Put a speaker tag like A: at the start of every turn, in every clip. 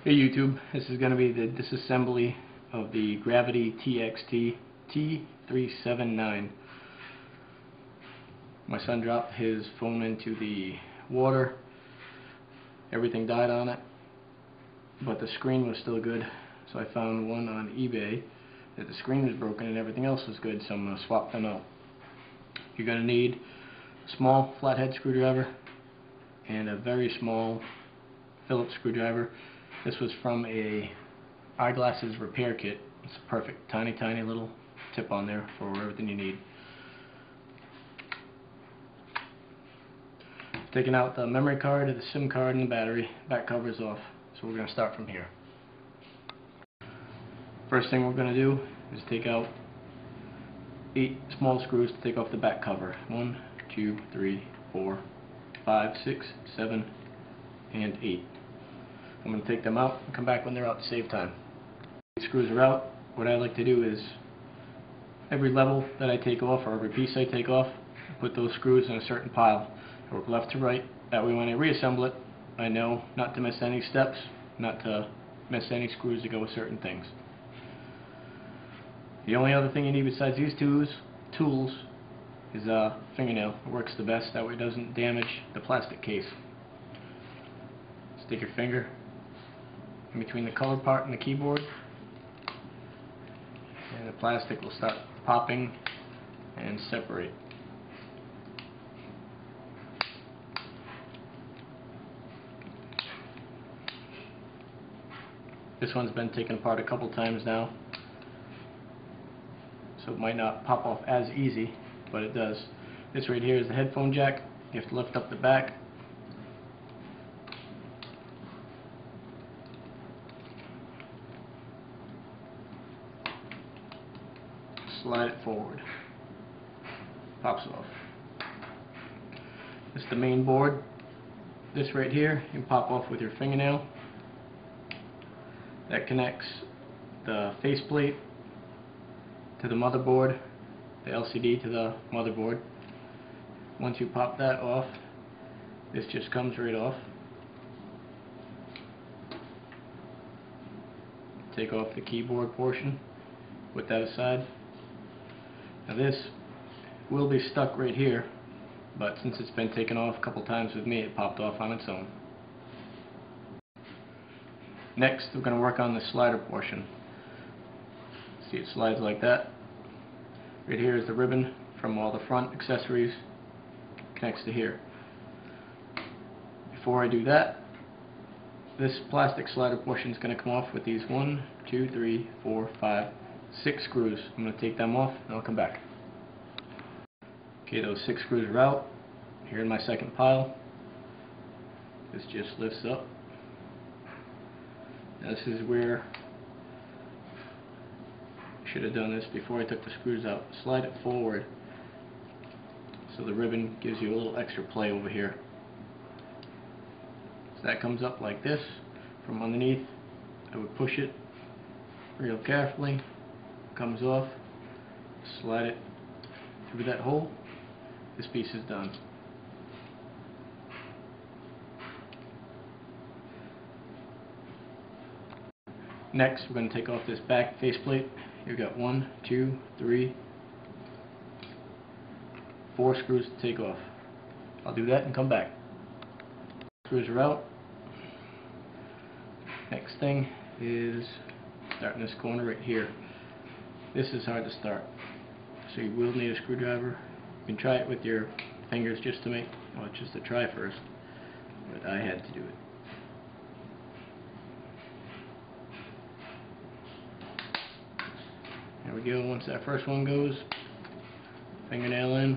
A: Hey YouTube, this is going to be the disassembly of the Gravity TXT T379. My son dropped his phone into the water. Everything died on it, but the screen was still good, so I found one on eBay that the screen was broken and everything else was good, so I'm going to swap them out. You're going to need a small flathead screwdriver and a very small Phillips screwdriver. This was from a eyeglasses repair kit. It's a perfect tiny little tip on there for everything you need. Taking out the memory card, the SIM card, and the battery. Back cover is off, so we're going to start from here. First thing we're going to do is take out 8 small screws to take off the back cover. 1, 2, 3, 4, 5, 6, 7, and 8. I'm going to take them out and come back when they're out to save time. The screws are out. What I like to do is every level that I take off, or every piece I take off, I put those screws in a certain pile. I work left to right. That way when I reassemble it, I know not to miss any steps, not to miss any screws that go with certain things. The only other thing you need besides these tools is a fingernail. It works the best. That way it doesn't damage the plastic case. Stick your finger in between the colored part and the keyboard, and the plastic will start popping and separate. This one's been taken apart a couple times now, so it might not pop off as easy, but it does. This right here is the headphone jack. You have to lift up the back. Slide it forward. Pops off. This is the main board. This right here you can pop off with your fingernail. That connects the faceplate to the motherboard, the LCD to the motherboard. Once you pop that off, this just comes right off. Take off the keyboard portion, put that aside. Now this will be stuck right here, but since it's been taken off a couple times with me, it popped off on its own. Next, we're going to work on the slider portion. See, it slides like that. Right here is the ribbon from all the front accessories. Connects to here. Before I do that, this plastic slider portion is going to come off with these 1, 2, 3, 4, 5, 6 screws. I'm going to take them off and I'll come back. Okay, those 6 screws are out. Here in my second pile. This just lifts up. Now this is where I should have done this before I took the screws out. Slide it forward so the ribbon gives you a little extra play over here. So that comes up like this from underneath. I would push it real carefully. Comes off. Slide it through that hole. This piece is done. Next, we're going to take off this back faceplate. You've got 1, 2, 3, 4 screws to take off. I'll do that and come back. Screws are out. Next thing is starting this corner right here. This is hard to start, so you will need a screwdriver. You can try it with your fingers just to just to try first, but I had to do it. There we go. Once that first one goes, fingernail in.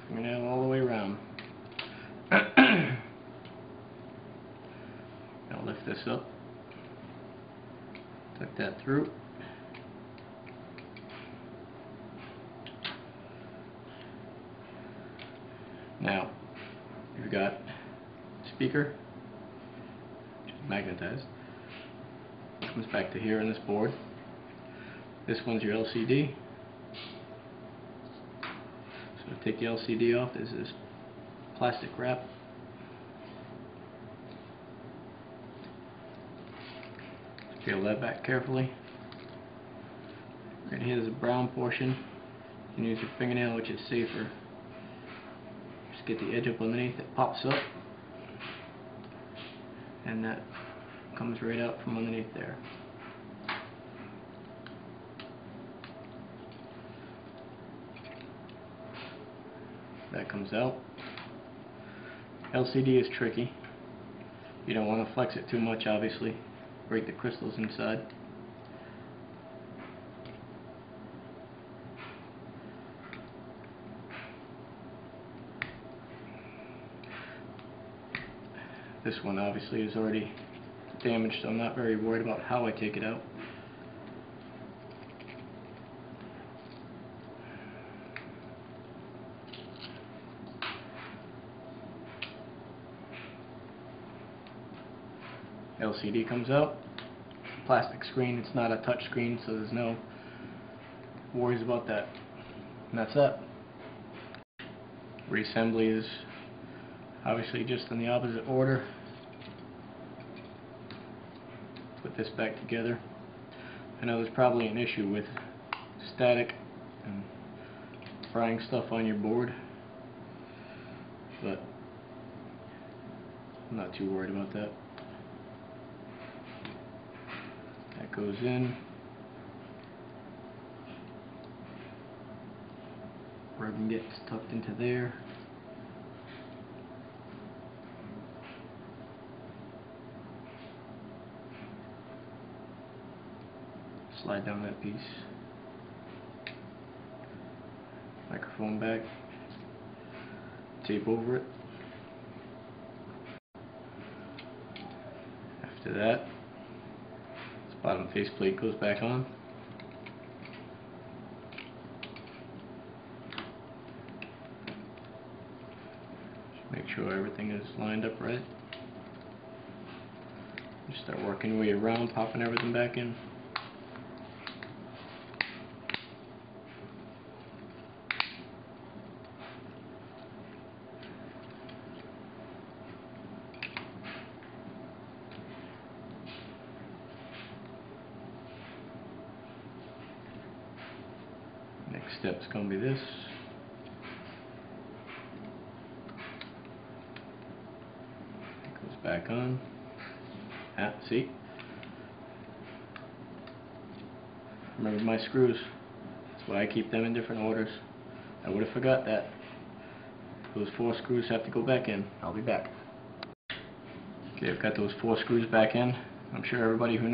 A: Fingernail all the way around. Now lift this up. Tuck that through. Now, you've got speaker, magnetized. Comes back to here on this board. This one's your LCD. So to take the LCD off, there's this plastic wrap. Peel that back carefully. Right here is a brown portion. You can use your fingernail, which is safer. Just get the edge up underneath, it pops up, and that comes right out from underneath there. That comes out. LCD is tricky. You don't want to flex it too much, obviously. Break the crystals inside. This one obviously is already damaged, so I'm not very worried about how I take it out. LCD comes out. Plastic screen, it's not a touch screen, so there's no worries about that. And that's that. Reassembly is obviously just in the opposite order. Put this back together. I know there's probably an issue with static and frying stuff on your board, but I'm not too worried about that. That goes in. Ribbon gets tucked into there. Slide down that piece. Microphone back. Tape over it. After that, this bottom faceplate goes back on. Just make sure everything is lined up right. Just start working your way around, popping everything back in. Next step's going to be this. It goes back on. See? Remember my screws. That's why I keep them in different orders. I would have forgot that. Those 4 screws have to go back in. I'll be back. Okay, I've got those 4 screws back in. I'm sure everybody who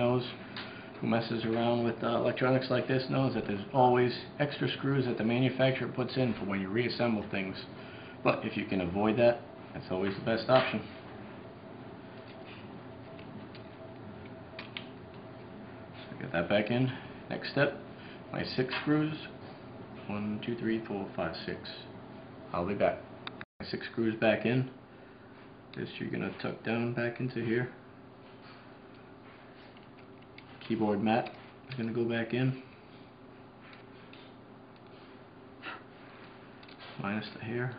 A: messes around with electronics like this knows that there's always extra screws that the manufacturer puts in for when you reassemble things. But if you can avoid that, that's always the best option. So get that back in. Next step, my 6 screws. 1, 2, 3, 4, 5, 6. I'll be back. My 6 screws back in. This you're going to tuck down back into here. Keyboard mat is going to go back in, minus the hair.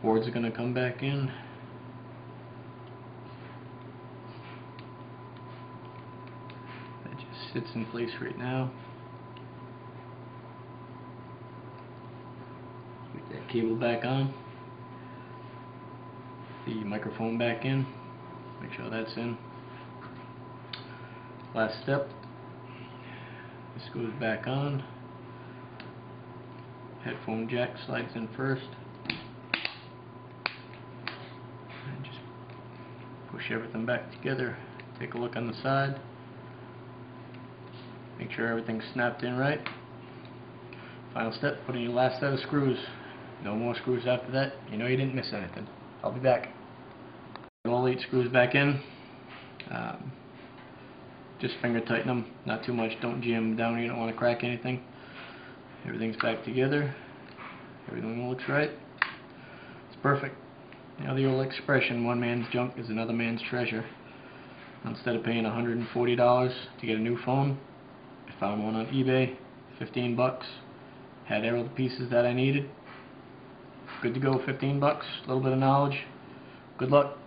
A: Boards are going to come back in. That just sits in place right now. Get that cable back on. The microphone back in. Make sure that's in. Last step. This goes back on. Headphone jack slides in first. And just push everything back together. Take a look on the side. Make sure everything's snapped in right. Final step, put in your last set of screws. No more screws after that. You know you didn't miss anything. I'll be back. All 8 screws back in. Just finger tighten them, not too much. Don't jam them down. You don't want to crack anything. Everything's back together. Everything looks right. Let's Perfect. You know the old expression, one man's junk is another man's treasure. Instead of paying $140 to get a new phone, I found one on eBay, 15 bucks. Had all the pieces that I needed. Good to go, 15 bucks, a little bit of knowledge. Good luck.